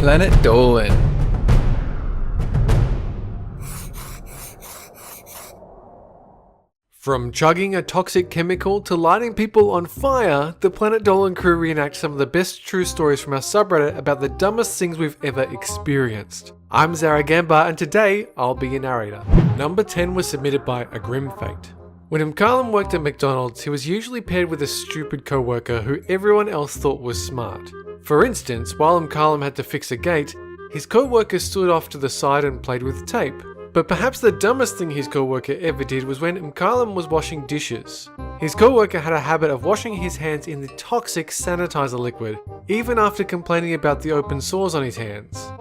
Planet Dolan. From chugging a toxic chemical to lighting people on fire, the Planet Dolan crew reenact some of the best true stories from our subreddit about the dumbest things we've ever experienced. I'm Zaragamba, and today I'll be your narrator. Number 10 was submitted by AGrimFate. When Mkalam worked at McDonald's, he was usually paired with a stupid co-worker who everyone else thought was smart. For instance, while Mkalam had to fix a gate, his co-worker stood off to the side and played with tape. But perhaps the dumbest thing his co-worker ever did was when Mkalam was washing dishes. His co-worker had a habit of washing his hands in the toxic sanitizer liquid, even after complaining about the open sores on his hands.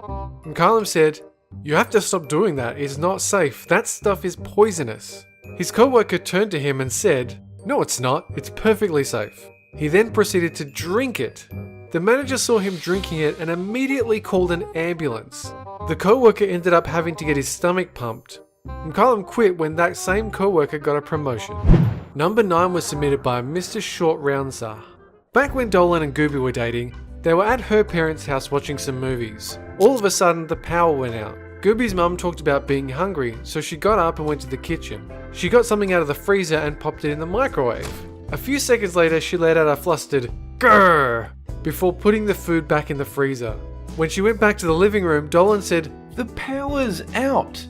Mkalam said, "You have to stop doing that, it's not safe, that stuff is poisonous." His co-worker turned to him and said, "No, it's not, it's perfectly safe." He then proceeded to drink it. The manager saw him drinking it and immediately called an ambulance. The co-worker ended up having to get his stomach pumped. Mkalam quit when that same co-worker got a promotion. Number 9 was submitted by MrShortroundsa. Back when Dolan and Gooby were dating, they were at her parents' house watching some movies. All of a sudden, the power went out. Gooby's mum talked about being hungry, so she got up and went to the kitchen. She got something out of the freezer and popped it in the microwave. A few seconds later, she let out a flustered "grrr" before putting the food back in the freezer. When she went back to the living room, Dolan said, "The power's out.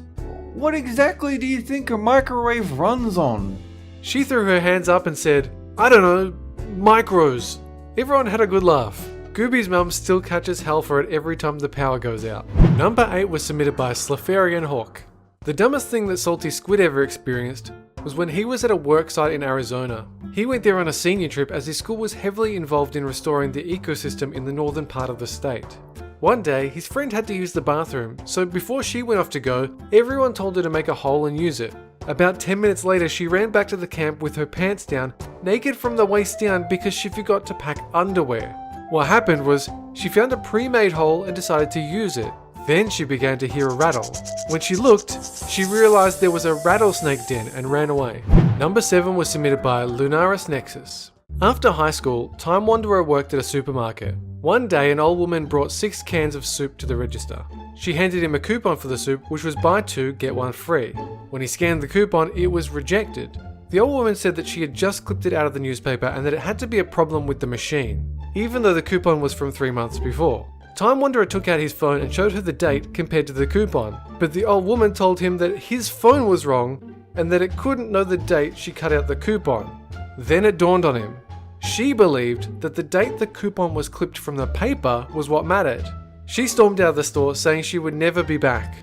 What exactly do you think a microwave runs on?" She threw her hands up and said, "I don't know, micros." Everyone had a good laugh. Gooby's mum still catches hell for it every time the power goes out. Number 8 was submitted by slifarianhawk. The dumbest thing that Salty Squid ever experienced was when he was at a worksite in Arizona. He went there on a senior trip as his school was heavily involved in restoring the ecosystem in the northern part of the state. One day, his friend had to use the bathroom, so before she went off to go, everyone told her to make a hole and use it. About 10 minutes later, she ran back to the camp with her pants down, naked from the waist down because she forgot to pack underwear. What happened was, she found a pre-made hole and decided to use it. Then she began to hear a rattle. When she looked, she realized there was a rattlesnake den and ran away. Number 7 was submitted by Lunaris Nexus. After high school, Time Wanderer worked at a supermarket. One day, an old woman brought 6 cans of soup to the register. She handed him a coupon for the soup, which was buy 2, get 1 free. When he scanned the coupon, it was rejected. The old woman said that she had just clipped it out of the newspaper and that it had to be a problem with the machine, even though the coupon was from 3 months before. Time Wanderer took out his phone and showed her the date compared to the coupon, but the old woman told him that his phone was wrong and that it couldn't know the date she cut out the coupon. Then it dawned on him. She believed that the date the coupon was clipped from the paper was what mattered. She stormed out of the store saying she would never be back,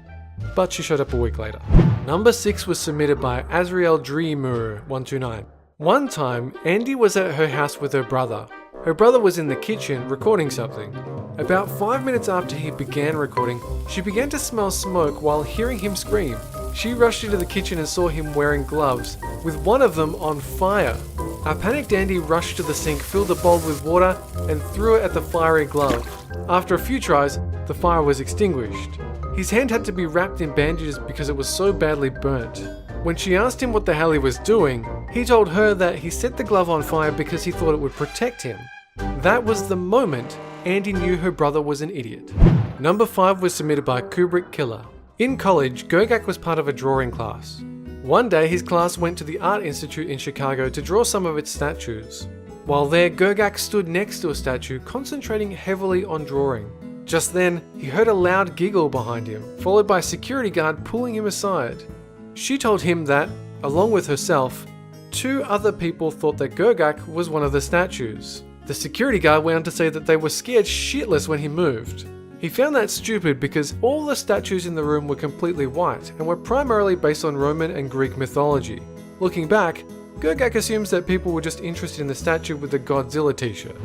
but she showed up a week later. Number 6 was submitted by Azriel Dreamer 129. One time, Andy was at her house with her brother. Her brother was in the kitchen recording something. About 5 minutes after he began recording, she began to smell smoke while hearing him scream. She rushed into the kitchen and saw him wearing gloves, with one of them on fire. A panicked Andy rushed to the sink, filled a bowl with water, and threw it at the fiery glove. After a few tries, the fire was extinguished. His hand had to be wrapped in bandages because it was so badly burnt. When she asked him what the hell he was doing, he told her that he set the glove on fire because he thought it would protect him. That was the moment Andy knew her brother was an idiot. Number 5 was submitted by Kubrickkilla. In college, Gergak was part of a drawing class. One day, his class went to the Art Institute in Chicago to draw some of its statues. While there, Gergak stood next to a statue, concentrating heavily on drawing. Just then, he heard a loud giggle behind him, followed by a security guard pulling him aside. She told him that, along with herself, 2 other people thought that Gergak was one of the statues. The security guard went on to say that they were scared shitless when he moved. He found that stupid because all the statues in the room were completely white and were primarily based on Roman and Greek mythology. Looking back, Gergak assumes that people were just interested in the statue with the Godzilla t-shirt.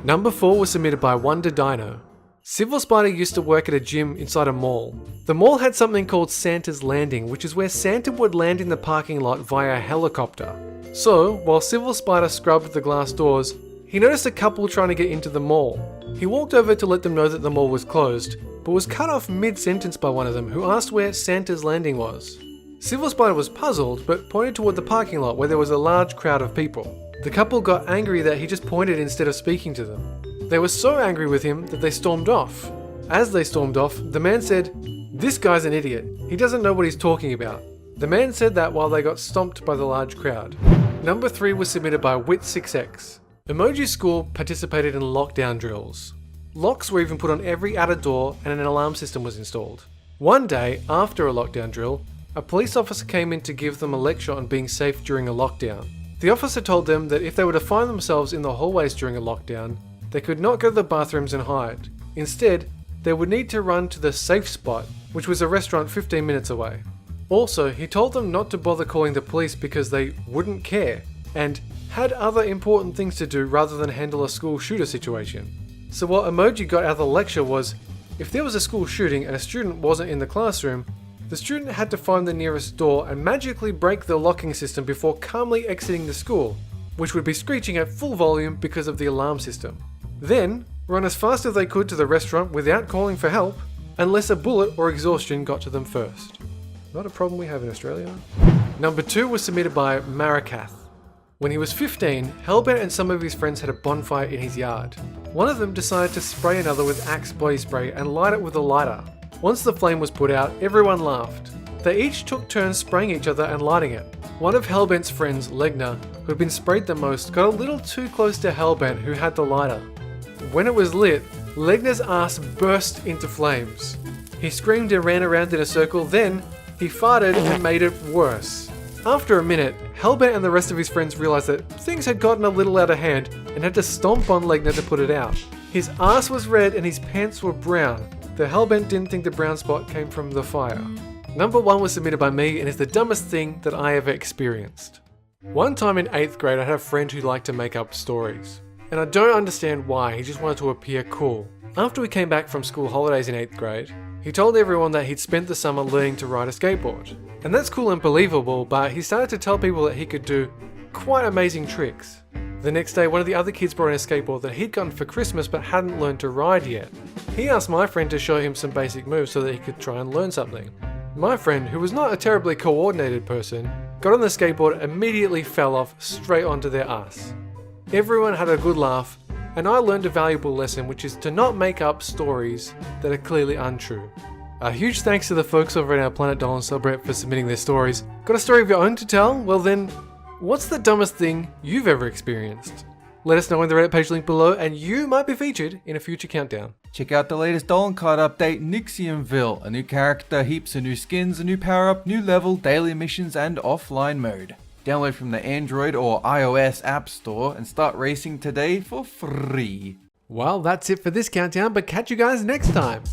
Number 4 was submitted by WonderDino. Civil Spider used to work at a gym inside a mall. The mall had something called Santa's Landing, which is where Santa would land in the parking lot via helicopter. So, while Civil Spider scrubbed the glass doors, he noticed a couple trying to get into the mall. He walked over to let them know that the mall was closed, but was cut off mid-sentence by one of them who asked where Santa's Landing was. Civil Spider was puzzled, but pointed toward the parking lot where there was a large crowd of people. The couple got angry that he just pointed instead of speaking to them. They were so angry with him that they stormed off. As they stormed off, the man said, "This guy's an idiot. He doesn't know what he's talking about." The man said that while they got stomped by the large crowd. Number 3 was submitted by Wit6x. Emoji School participated in lockdown drills. Locks were even put on every outer door and an alarm system was installed. One day, after a lockdown drill, a police officer came in to give them a lecture on being safe during a lockdown. The officer told them that if they were to find themselves in the hallways during a lockdown, they could not go to the bathrooms and hide. Instead, they would need to run to the safe spot, which was a restaurant 15 minutes away. Also, he told them not to bother calling the police because they wouldn't care, and had other important things to do rather than handle a school shooter situation. So what Emoji got out of the lecture was, if there was a school shooting and a student wasn't in the classroom, the student had to find the nearest door and magically break the locking system before calmly exiting the school, which would be screeching at full volume because of the alarm system. Then, run as fast as they could to the restaurant without calling for help, unless a bullet or exhaustion got to them first. Not a problem we have in Australia. Number 2 was submitted by Marakath. When he was 15, Hellbent and some of his friends had a bonfire in his yard. One of them decided to spray another with Axe body spray and light it with a lighter. Once the flame was put out, everyone laughed. They each took turns spraying each other and lighting it. One of Hellbent's friends, Legner, who had been sprayed the most, got a little too close to Hellbent, who had the lighter. When it was lit, Legner's ass burst into flames. He screamed and ran around in a circle, then he farted and made it worse. After a minute, Hellbent and the rest of his friends realized that things had gotten a little out of hand and had to stomp on Legner to put it out. His ass was red and his pants were brown. The Hellbent didn't think the brown spot came from the fire. Number 1 was submitted by me and is the dumbest thing that I ever experienced. One time in 8th grade, I had a friend who liked to make up stories. And I don't understand why, he just wanted to appear cool. After we came back from school holidays in 8th grade, he told everyone that he'd spent the summer learning to ride a skateboard. And that's cool and believable, but he started to tell people that he could do quite amazing tricks. The next day, one of the other kids brought in a skateboard that he'd gotten for Christmas but hadn't learned to ride yet. He asked my friend to show him some basic moves so that he could try and learn something. My friend, who was not a terribly coordinated person, got on the skateboard and immediately fell off straight onto their ass. Everyone had a good laugh, and I learned a valuable lesson, which is to not make up stories that are clearly untrue. A huge thanks to the folks over at our Planet Dolan subreddit for submitting their stories. Got a story of your own to tell? Well then, what's the dumbest thing you've ever experienced? Let us know in the Reddit page link below, and you might be featured in a future countdown. Check out the latest Dolan card update, Nixiumville. A new character, heaps of new skins, a new power-up, new level, daily missions, and offline mode. Download from the Android or iOS App Store and start racing today for free. Well, that's it for this countdown, but catch you guys next time.